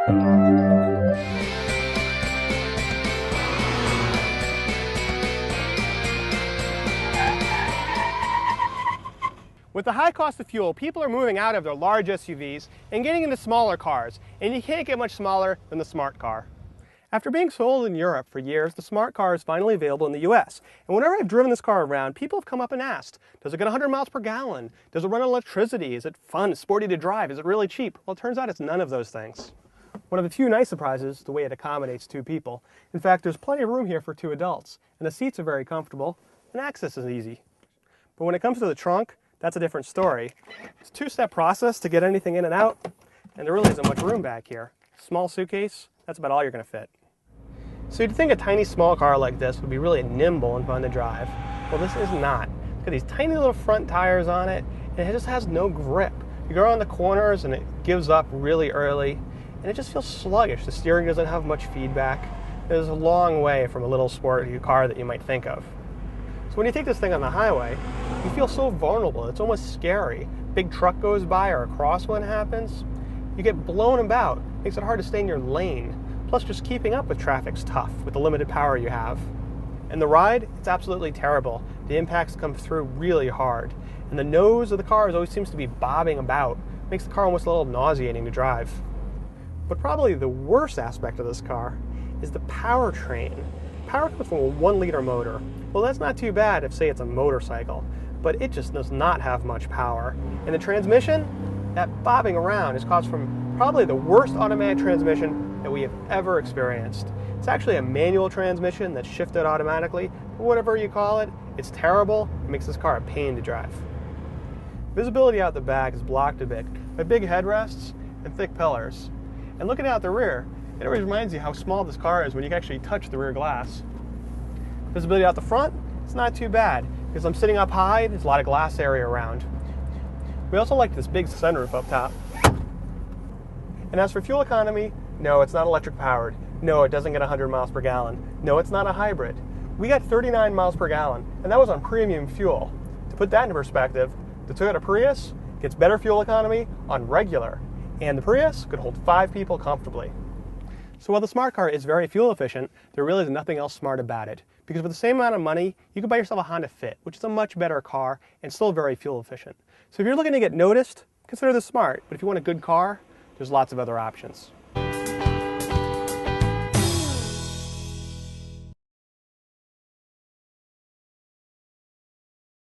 With the high cost of fuel, people are moving out of their large SUVs and getting into smaller cars, and you can't get much smaller than the smart car. After being sold in Europe for years, the smart car is finally available in the US. And whenever I've driven this car around, people have come up and asked, does it get 100 miles per gallon? Does it run on electricity? Is it fun, sporty to drive? Is it really cheap? Well, it turns out it's none of those things. One of the few nice surprises is the way it accommodates two people. In fact, there's plenty of room here for two adults, and the seats are very comfortable, and access is easy. But when it comes to the trunk, that's a different story. It's a two-step process to get anything in and out, and there really isn't much room back here. Small suitcase, that's about all you're going to fit. So you'd think a tiny small car like this would be really nimble and fun to drive. Well, this is not. It's got these tiny little front tires on it, and it just has no grip. You go around the corners and it gives up really early, and it just feels sluggish. The steering doesn't have much feedback. It's a long way from a little sporty car that you might think of. So when you take this thing on the highway, you feel so vulnerable. It's almost scary. Big truck goes by or a crosswind happens. You get blown about. It makes it hard to stay in your lane. Plus, just keeping up with traffic's tough with the limited power you have. And the ride, it's absolutely terrible. The impacts come through really hard. And the nose of the car always seems to be bobbing about. It makes the car almost a little nauseating to drive. But probably the worst aspect of this car is the powertrain. Power comes from a 1-liter motor. Well, that's not too bad if, say, it's a motorcycle, but it just does not have much power. And the transmission, that bobbing around is caused from probably the worst automatic transmission that we have ever experienced. It's actually a manual transmission that's shifted automatically, but whatever you call it, it's terrible. It makes this car a pain to drive. Visibility out the back is blocked a bit by big headrests and thick pillars. And looking out the rear, it always reminds you how small this car is when you can actually touch the rear glass. Visibility out the front, it's not too bad. Because I'm sitting up high, there's a lot of glass area around. We also like this big sunroof up top. And as for fuel economy, no, it's not electric powered. No, it doesn't get 100 miles per gallon. No, it's not a hybrid. We got 39 miles per gallon, and that was on premium fuel. To put that into perspective, the Toyota Prius gets better fuel economy on regular, and the Prius could hold 5 people comfortably. So while the smart car is very fuel efficient, there really is nothing else smart about it. Because for the same amount of money, you can buy yourself a Honda Fit, which is a much better car and still very fuel efficient. So if you're looking to get noticed, consider this smart. But if you want a good car, there's lots of other options.